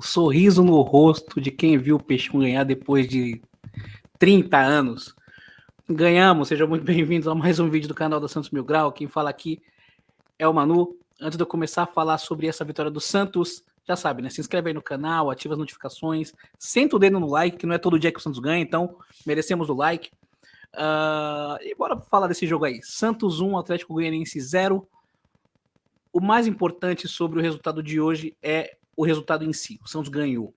o sorriso no rosto de quem viu o Peixão ganhar depois de 30 anos. Ganhamos, sejam muito bem-vindos a mais um vídeo do canal da Santos Mil Grau. Quem fala aqui é o Manu. Antes de eu começar a falar sobre essa vitória do Santos, já sabe, né? Se inscreve aí no canal, ativa as notificações, senta o dedo no like, que não é todo dia que o Santos ganha, então merecemos o like. E bora falar desse jogo aí. Santos 1, Atlético Goianiense 0. O mais importante sobre o resultado de hoje é o resultado em si. O Santos ganhou.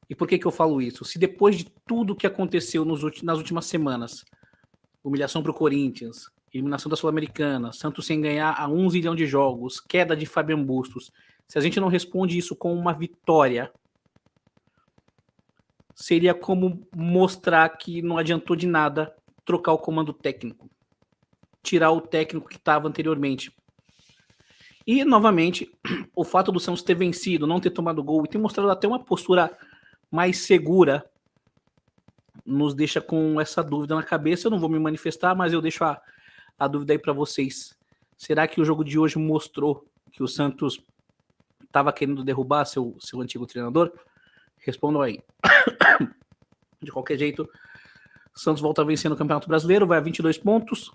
E por que eu falo isso? Se depois de tudo que aconteceu nas últimas semanas, humilhação para o Corinthians, eliminação da Sul-Americana, Santos sem ganhar há 1 zilhão de jogos, queda de Fabian Bustos, se a gente não responde isso com uma vitória, seria como mostrar que não adiantou de nada trocar o comando técnico, tirar o técnico que estava anteriormente. E, novamente, o fato do Santos ter vencido, não ter tomado gol e ter mostrado até uma postura mais segura, nos deixa com essa dúvida na cabeça. Eu não vou me manifestar, mas eu deixo a dúvida aí para vocês. Será que o jogo de hoje mostrou que o Santos estava querendo derrubar seu antigo treinador? Respondam aí. De qualquer jeito, o Santos volta a vencer no Campeonato Brasileiro, vai a 22 pontos.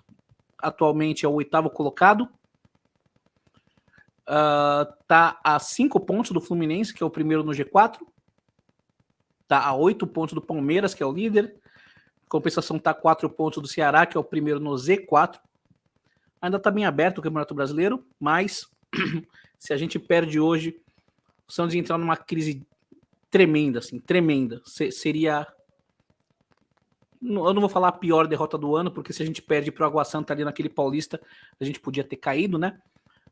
Atualmente é o 8º colocado. Tá a 5 pontos do Fluminense, que é o primeiro no G4. Tá a 8 pontos do Palmeiras, que é o líder. Em compensação, tá a 4 pontos do Ceará, que é o primeiro no Z4. Ainda tá bem aberto o Campeonato Brasileiro, mas se a gente perde hoje, o Santos ia entrar numa crise tremenda, assim, tremenda. Seria... Eu não vou falar a pior derrota do ano, porque se a gente perde pro Água Santa ali naquele Paulista, a gente podia ter caído, né?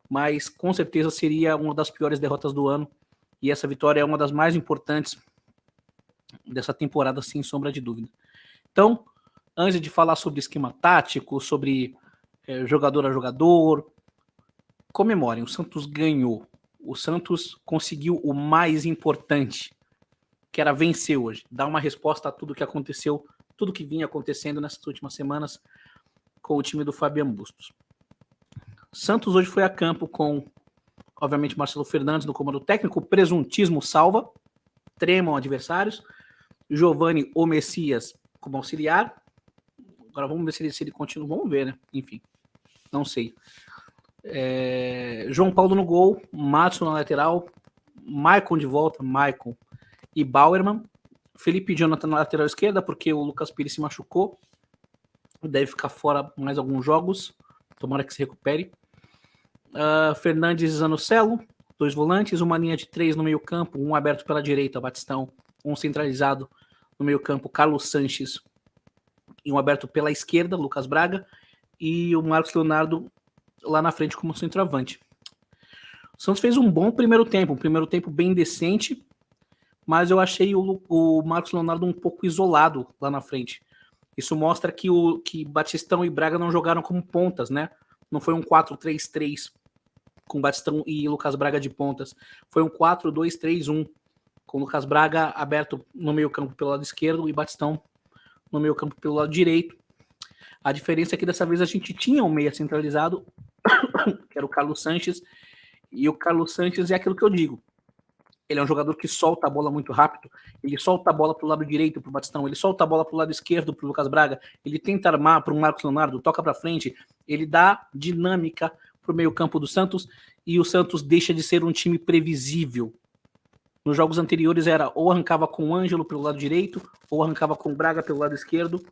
Mas com certeza seria uma das piores derrotas do ano. E essa vitória é uma das mais importantes dessa temporada, sem sombra de dúvida. Então, antes de falar sobre esquema tático, sobre jogador a jogador, comemorem, o Santos ganhou. O Santos conseguiu o mais importante, que era vencer hoje, dar uma resposta a tudo que aconteceu, tudo que vinha acontecendo nessas últimas semanas com o time do Fabian Bustos. Santos hoje foi a campo com, obviamente, Marcelo Fernandes no comando técnico, presuntismo salva, tremam adversários, Giovani ou Messias como auxiliar. Agora vamos ver se ele continua, vamos ver, né? Enfim, não sei. João Paulo no gol, Matos na lateral, Maicon de volta, Maicon e Bauerman, Felipe Jonathan na lateral esquerda, porque o Lucas Pires se machucou, deve ficar fora mais alguns jogos, tomara que se recupere. Fernandes e Zanocelo, 2 volantes, uma linha de 3 no meio campo, um aberto pela direita, Batistão, um centralizado no meio campo, Carlos Sanches, e um aberto pela esquerda, Lucas Braga, e o Marcos Leonardo lá na frente como centroavante. O Santos fez um bom primeiro tempo bem decente, mas eu achei o Marcos Leonardo um pouco isolado lá na frente. Isso mostra que Batistão e Braga não jogaram como pontas, né? Não foi um 4-3-3 com Batistão e Lucas Braga de pontas. Foi um 4-2-3-1 com Lucas Braga aberto no meio campo pelo lado esquerdo e Batistão no meio campo pelo lado direito. A diferença é que dessa vez a gente tinha um meia centralizado, que era o Carlos Sanches, e o Carlos Sanches é aquilo que eu digo. Ele é um jogador que solta a bola muito rápido, ele solta a bola pro lado direito pro Batistão, ele solta a bola pro lado esquerdo pro Lucas Braga, ele tenta armar pro Marcos Leonardo, toca pra frente, ele dá dinâmica pro meio campo do Santos, e o Santos deixa de ser um time previsível. Nos jogos anteriores era ou arrancava com o Ângelo pelo lado direito, ou arrancava com o Braga pelo lado esquerdo.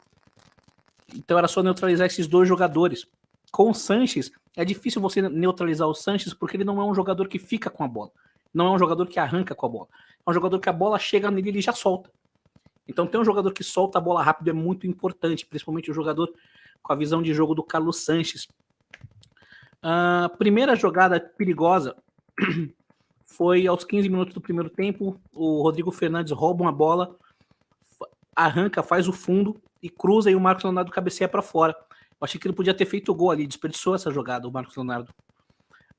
Então era só neutralizar esses 2 jogadores. Com o Sanches, é difícil você neutralizar o Sanches porque ele não é um jogador que fica com a bola. Não é um jogador que arranca com a bola. É um jogador que a bola chega nele e ele já solta. Então ter um jogador que solta a bola rápido é muito importante, principalmente o jogador com a visão de jogo do Carlos Sanches. A primeira jogada perigosa foi aos 15 minutos do primeiro tempo. O Rodrigo Fernandes rouba uma bola, arranca, faz o fundo e cruza, e o Marcos Leonardo cabeceia para fora. Eu achei que ele podia ter feito o gol ali, desperdiçou essa jogada, o Marcos Leonardo.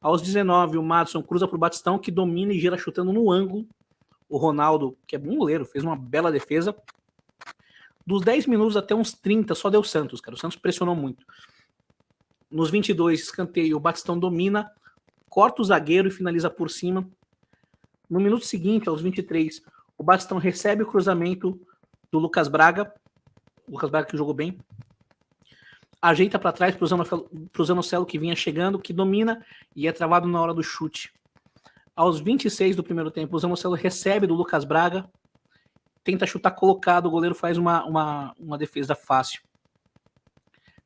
Aos 19, o Madison cruza para o Batistão, que domina e gira chutando no ângulo. O Ronaldo, que é bom goleiro, fez uma bela defesa. Dos 10 minutos até uns 30, só deu o Santos, cara. O Santos pressionou muito. Nos 22, escanteio, o Batistão domina, corta o zagueiro e finaliza por cima. No minuto seguinte, aos 23, o Batistão recebe o cruzamento do Lucas Braga. O Lucas Braga que jogou bem. Ajeita para trás pro Zanocelo que vinha chegando, que domina e é travado na hora do chute. Aos 26 do primeiro tempo, o Zanocelo recebe do Lucas Braga, tenta chutar colocado, o goleiro faz uma defesa fácil.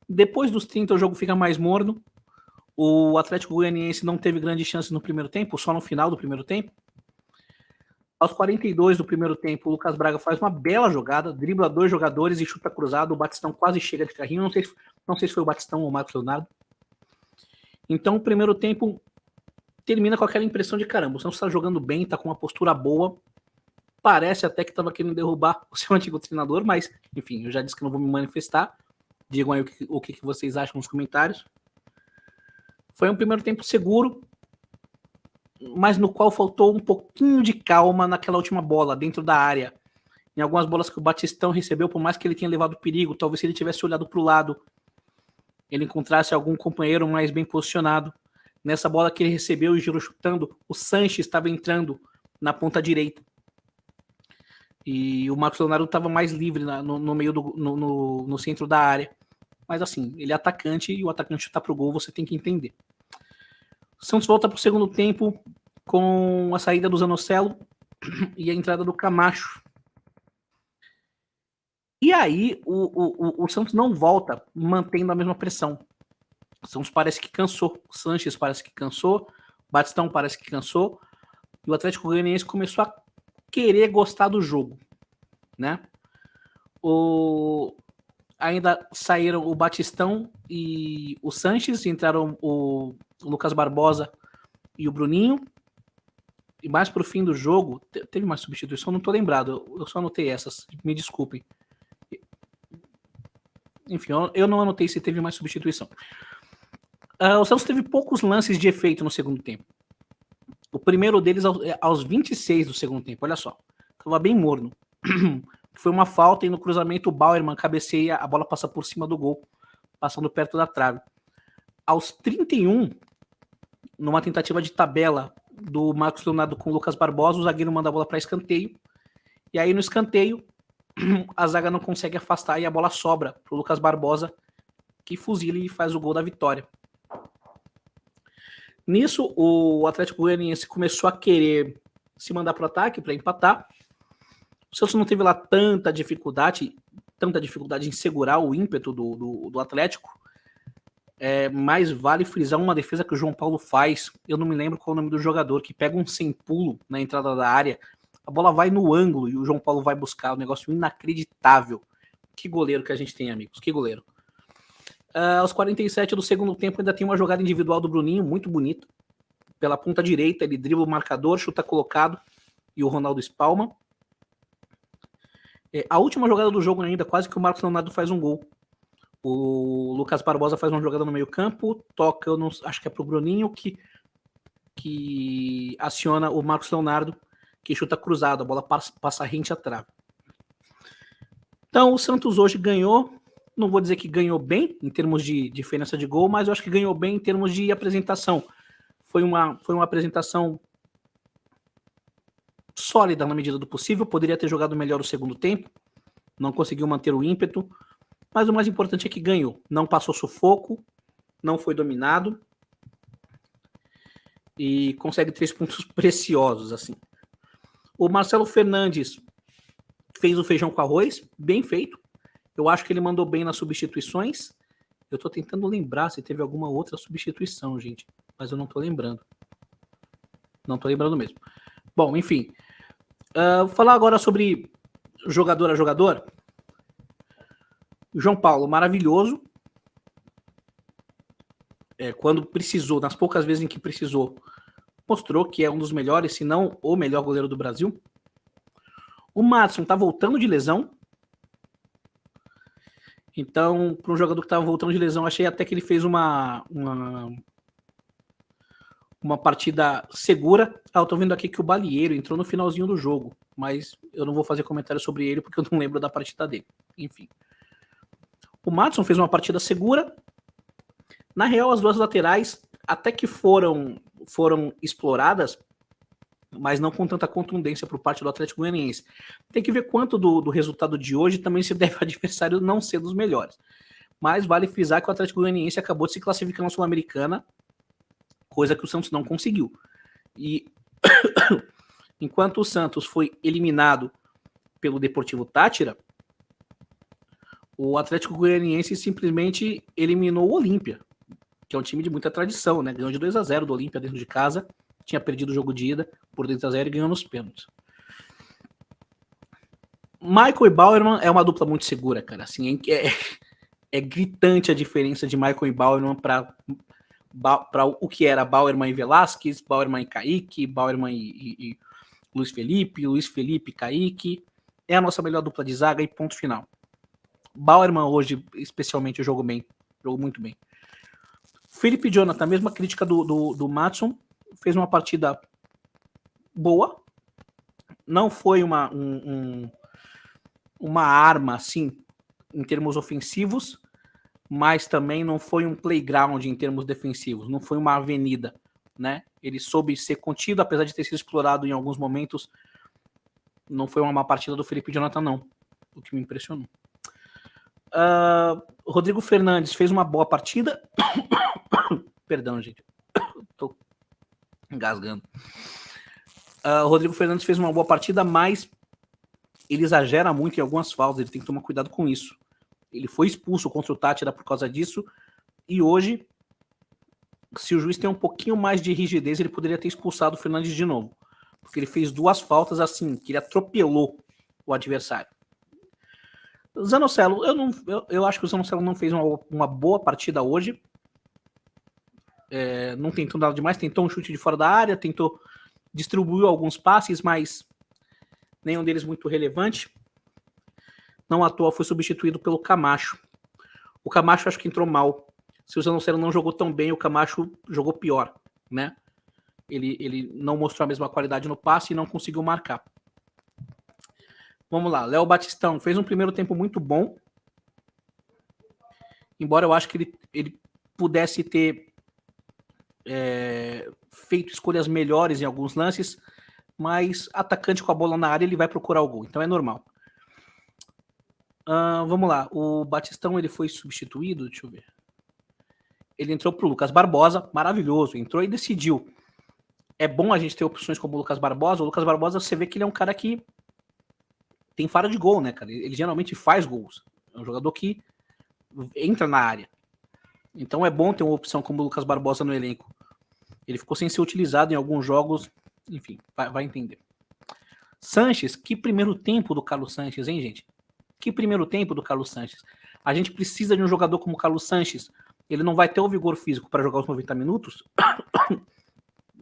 Depois dos 30, o jogo fica mais morno. O Atlético Goianiense não teve grande chance no primeiro tempo, só no final do primeiro tempo. Aos 42 do primeiro tempo, o Lucas Braga faz uma bela jogada, dribla 2 jogadores e chuta cruzado. O Batistão quase chega de carrinho. Não sei se foi o Batistão ou o Marcos Leonardo. Então, o primeiro tempo termina com aquela impressão de caramba. O Santos está jogando bem, está com uma postura boa. Parece até que estava querendo derrubar o seu antigo treinador, mas, enfim, eu já disse que não vou me manifestar. Digam aí o que vocês acham nos comentários. Foi um primeiro tempo seguro, mas no qual faltou um pouquinho de calma naquela última bola, dentro da área. Em algumas bolas que o Batistão recebeu, por mais que ele tenha levado perigo, talvez se ele tivesse olhado para o lado, ele encontrasse algum companheiro mais bem posicionado. Nessa bola que ele recebeu e girou chutando, o Sanches estava entrando na ponta direita. E o Marcos Leonardo estava mais livre no meio no centro da área. Mas assim, ele é atacante e o atacante chutar para o gol, você tem que entender. O Santos volta para o segundo tempo com a saída do Zanocelo e a entrada do Camacho. E aí o Santos não volta mantendo a mesma pressão. O Santos parece que cansou. O Sanches parece que cansou. O Batistão parece que cansou. E o Atlético Goianiense começou a querer gostar do jogo, né? Ainda saíram o Batistão e o Sanches, entraram o Lucas Barbosa e o Bruninho. E mais pro fim do jogo, teve mais substituição, não tô lembrado, eu só anotei essas, me desculpem. Enfim, eu não anotei se teve mais substituição. O Santos teve poucos lances de efeito no segundo tempo. O primeiro deles aos 26 do segundo tempo, olha só. Tava bem morno. Foi uma falta e no cruzamento o Bauerman cabeceia, a bola passa por cima do gol, passando perto da trave. Aos 31, numa tentativa de tabela do Marcos Leonardo com o Lucas Barbosa, o zagueiro manda a bola para escanteio. E aí no escanteio, a zaga não consegue afastar e a bola sobra para o Lucas Barbosa, que fuzila e faz o gol da vitória. Nisso, o Atlético Goianiense começou a querer se mandar para o ataque para empatar. O Santos não teve lá tanta dificuldade em segurar o ímpeto do Atlético. Mas vale frisar uma defesa que o João Paulo faz. Eu não me lembro qual é o nome do jogador, que pega um sem pulo na entrada da área. A bola vai no ângulo e o João Paulo vai buscar. Um negócio inacreditável. Que goleiro que a gente tem, amigos. Que goleiro. Aos 47 do segundo tempo ainda tem uma jogada individual do Bruninho, muito bonita. Pela ponta direita, ele dribla o marcador, chuta colocado e o Ronaldo espalma. A última jogada do jogo ainda, quase que o Marcos Leonardo faz um gol. O Lucas Barbosa faz uma jogada no meio campo, toca, eu não, acho que é pro Bruninho, que aciona o Marcos Leonardo, que chuta cruzado, a bola passa rente à trave. Então o Santos hoje ganhou, não vou dizer que ganhou bem em termos de diferença de gol, mas eu acho que ganhou bem em termos de apresentação. Foi uma apresentação sólida na medida do possível, poderia ter jogado melhor o segundo tempo, não conseguiu manter o ímpeto, mas o mais importante é que ganhou, não passou sufoco, não foi dominado e consegue 3 pontos preciosos, assim. O Marcelo Fernandes fez o feijão com arroz, bem feito, eu acho que ele mandou bem nas substituições, eu tô tentando lembrar se teve alguma outra substituição, gente, mas eu não tô lembrando mesmo. Bom, enfim, vou falar agora sobre jogador a jogador. João Paulo, maravilhoso. Quando precisou, nas poucas vezes em que precisou, mostrou que é um dos melhores, se não o melhor goleiro do Brasil. O Madison tá voltando de lesão. Então, para um jogador que estava voltando de lesão, achei até que ele fez uma partida segura. Eu tô vendo aqui que o Balieiro entrou no finalzinho do jogo, mas eu não vou fazer comentário sobre ele porque eu não lembro da partida dele. Enfim. O Madison fez uma partida segura. Na real, as duas laterais até que foram exploradas. mas não com tanta contundência por parte do Atlético Goianiense. Tem que ver quanto do resultado de hoje também se deve ao adversário não ser dos melhores. Mas vale frisar que o Atlético Goianiense acabou de se classificar na Sul-Americana, coisa que o Santos não conseguiu. E enquanto o Santos foi eliminado pelo Deportivo Táchira, o Atlético Goianiense simplesmente eliminou o Olímpia, que é um time de muita tradição, né? Ganhou de 2-0 do Olímpia dentro de casa, tinha perdido o jogo de ida por 2-0 e ganhou nos pênaltis. Michael e Bauerman é uma dupla muito segura, cara. Assim, é gritante a diferença de Michael e Bauerman para o que era Bauerman e Velasquez, Bauerman e Kaique, Bauerman e Luiz Felipe e Kaique. É a nossa melhor dupla de zaga e ponto final. Bauerman hoje, especialmente, jogou bem. Jogou muito bem. Felipe Jonathan, a mesma crítica do Maatson, fez uma partida boa. Não foi uma arma, assim, em termos ofensivos, mas também não foi um playground em termos defensivos. Não foi uma avenida, né? Ele soube ser contido, apesar de ter sido explorado em alguns momentos. Não foi uma má partida do Felipe Jonathan, não. O que me impressionou. Rodrigo Fernandes fez uma boa partida. Perdão, gente. Tô engasgando. Rodrigo Fernandes fez uma boa partida, mas ele exagera muito em algumas faltas. Ele tem que tomar cuidado com isso. Ele foi expulso contra o Táchira por causa disso. E hoje, se o juiz tem um pouquinho mais de rigidez, ele poderia ter expulsado o Fernandes de novo. Porque ele fez 2 faltas assim, que ele atropelou o adversário. Zanocelo, eu acho que o Zanocelo não fez uma boa partida hoje. Não tentou nada demais, tentou um chute de fora da área, tentou distribuir alguns passes, mas nenhum deles muito relevante. Não à toa foi substituído pelo Camacho. O Camacho acho que entrou mal. Se o Zanocelo não jogou tão bem, o Camacho jogou pior, né? Ele não mostrou a mesma qualidade no passe e não conseguiu marcar. Vamos lá, Léo Batistão fez um primeiro tempo muito bom, embora eu acho que ele pudesse ter feito escolhas melhores em alguns lances, mas atacante com a bola na área, ele vai procurar o gol, então é normal. Vamos lá, o Batistão ele foi substituído, deixa eu ver. Ele entrou pro Lucas Barbosa, maravilhoso, entrou e decidiu. É bom a gente ter opções como o Lucas Barbosa. O Lucas Barbosa, você vê que ele é um cara que tem faro de gol, né, cara? Ele geralmente faz gols. É um jogador que entra na área. Então é bom ter uma opção como o Lucas Barbosa no elenco. Ele ficou sem ser utilizado em alguns jogos. Enfim, vai entender. Sanches, que primeiro tempo do Carlos Sanches, hein, gente? Que primeiro tempo do Carlos Sanches. A gente precisa de um jogador como o Carlos Sanches. Ele não vai ter o vigor físico para jogar os 90 minutos,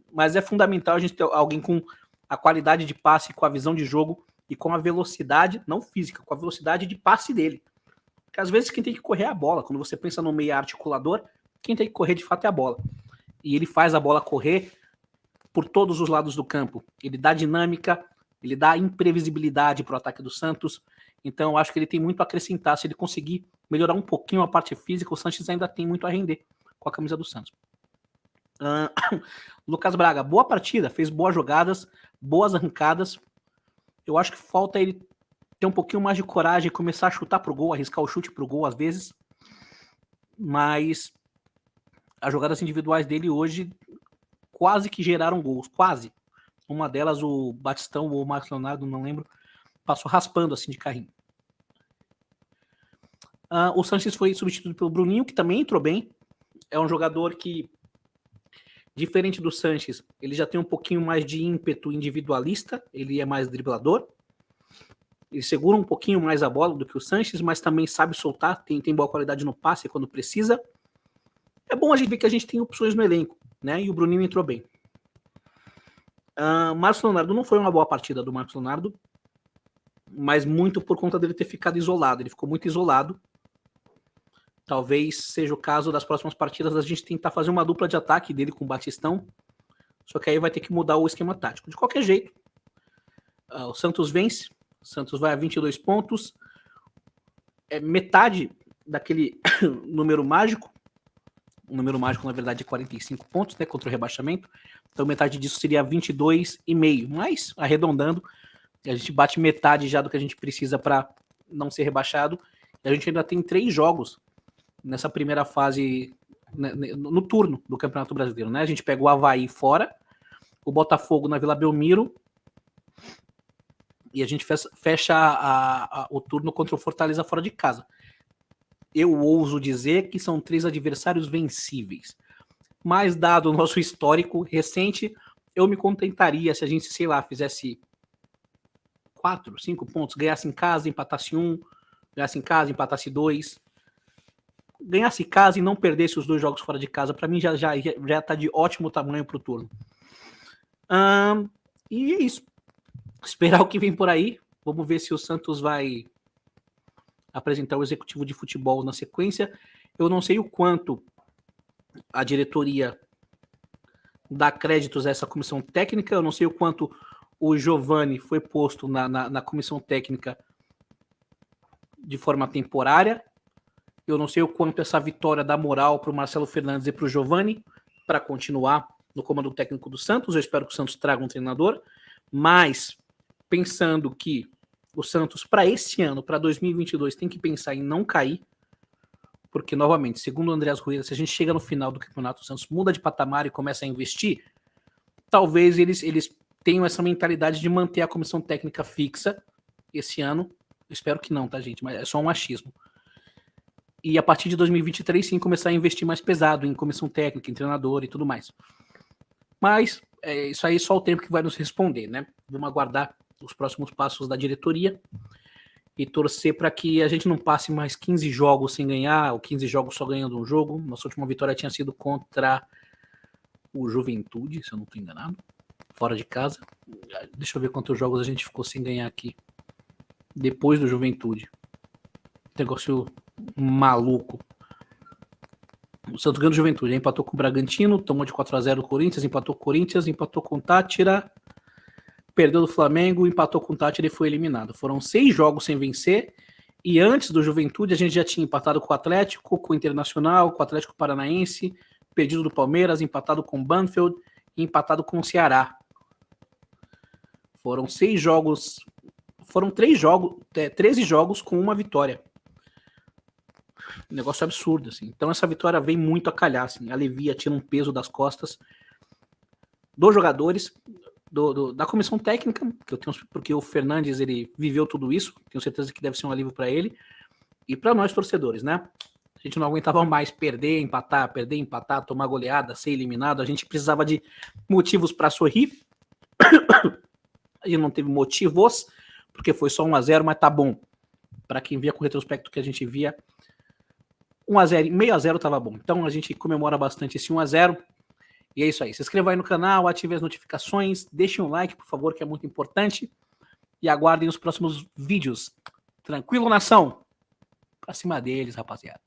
mas é fundamental a gente ter alguém com a qualidade de passe, com a visão de jogo e com a velocidade, não física, com a velocidade de passe dele. Porque às vezes quem tem que correr é a bola. Quando você pensa no meio articulador, quem tem que correr de fato é a bola. E ele faz a bola correr por todos os lados do campo. Ele dá dinâmica, ele dá imprevisibilidade para o ataque do Santos. Então eu acho que ele tem muito a acrescentar. Se ele conseguir melhorar um pouquinho a parte física, o Sanches ainda tem muito a render com a camisa do Santos. Lucas Braga, boa partida, fez boas jogadas, boas arrancadas. Eu acho que falta ele ter um pouquinho mais de coragem e começar a chutar pro gol, arriscar o chute pro gol às vezes. Mas as jogadas individuais dele hoje quase que geraram gols, quase. Uma delas, o Batistão ou o Marcos Leonardo, não lembro, passou raspando assim de carrinho. O Sanches foi substituído pelo Bruninho, que também entrou bem. É um jogador que, diferente do Sanches, ele já tem um pouquinho mais de ímpeto individualista, ele é mais driblador. Ele segura um pouquinho mais a bola do que o Sanches, mas também sabe soltar, tem boa qualidade no passe quando precisa. É bom a gente ver que a gente tem opções no elenco, né? E o Bruninho entrou bem. Marcos Leonardo não foi uma boa partida do Marcos Leonardo, mas muito por conta dele ter ficado isolado. Ele ficou muito isolado. Talvez seja o caso das próximas partidas da gente tentar fazer uma dupla de ataque dele com o Batistão. Só que aí vai ter que mudar o esquema tático. De qualquer jeito, o Santos vence. O Santos vai a 22 pontos. É metade daquele número mágico um número mágico, na verdade, de 45 pontos, né, contra o rebaixamento. Então, metade disso seria 22,5. Mas, arredondando, a gente bate metade já do que a gente precisa para não ser rebaixado. E a gente ainda tem 3 jogos nessa primeira fase, né, no turno do Campeonato Brasileiro, né? A gente pega o Avaí fora, o Botafogo na Vila Belmiro, e a gente fecha o turno contra o Fortaleza fora de casa. Eu ouso dizer que são 3 adversários vencíveis. Mas, dado o nosso histórico recente, eu me contentaria se a gente, sei lá, fizesse 4, 5 pontos, ganhasse em casa, empatasse 1, ganhasse em casa, empatasse 2, ganhasse casa e não perdesse os 2 jogos fora de casa. Para mim já tá de ótimo tamanho pro turno. E é isso. Esperar o que vem por aí. Vamos ver se o Santos vai apresentar o executivo de futebol na sequência. Eu não sei o quanto a diretoria dá créditos a essa comissão técnica, eu não sei o quanto o Giovani foi posto na comissão técnica de forma temporária, eu não sei o quanto essa vitória dá moral para o Marcelo Fernandes e para o Giovani para continuar no comando técnico do Santos. Eu espero que o Santos traga um treinador, mas pensando que o Santos, para esse ano, para 2022, tem que pensar em não cair, porque, novamente, segundo o Andreas Rueda, se a gente chega no final do campeonato, o Santos muda de patamar e começa a investir, talvez eles tenham essa mentalidade de manter a comissão técnica fixa esse ano. Eu espero que não, tá, gente? Mas é só um achismo. E a partir de 2023, sim, começar a investir mais pesado em comissão técnica, em treinador e tudo mais. Mas isso aí é só o tempo que vai nos responder, né? Vamos aguardar os próximos passos da diretoria e torcer para que a gente não passe mais 15 jogos sem ganhar, ou 15 jogos só ganhando um jogo. Nossa última vitória tinha sido contra o Juventude, se eu não estou enganado, fora de casa. Deixa eu ver quantos jogos a gente ficou sem ganhar aqui depois do Juventude. Negócio maluco. O Santos ganhou do Juventude, empatou com o Bragantino, tomou de 4-0 o Corinthians, empatou com o Corinthians, empatou com o Tátira, perdeu do Flamengo, empatou com o Tátira e foi eliminado. Foram 6 jogos sem vencer, e antes do Juventude a gente já tinha empatado com o Atlético, com o Internacional, com o Atlético Paranaense, perdido do Palmeiras, empatado com o Banfield e empatado com o Ceará. Foram 6 jogos, foram 13 jogos com uma vitória. Negócio absurdo, assim. Então essa vitória vem muito a calhar, assim, alivia, tira um peso das costas dos jogadores, da comissão técnica, que eu tenho, porque o Fernandes, ele viveu tudo isso, tenho certeza que deve ser um alívio para ele, e para nós torcedores, né? A gente não aguentava mais perder, empatar, tomar goleada, ser eliminado, a gente precisava de motivos para sorrir, a gente não teve motivos, porque foi só 1-0, mas tá bom. Para quem via com o retrospecto que a gente via, 1-0, meio a 0 tava bom. Então a gente comemora bastante esse 1-0. E é isso aí. Se inscreva aí no canal, ative as notificações, deixem um like, por favor, que é muito importante. E aguardem os próximos vídeos. Tranquilo, nação? Pra cima deles, rapaziada.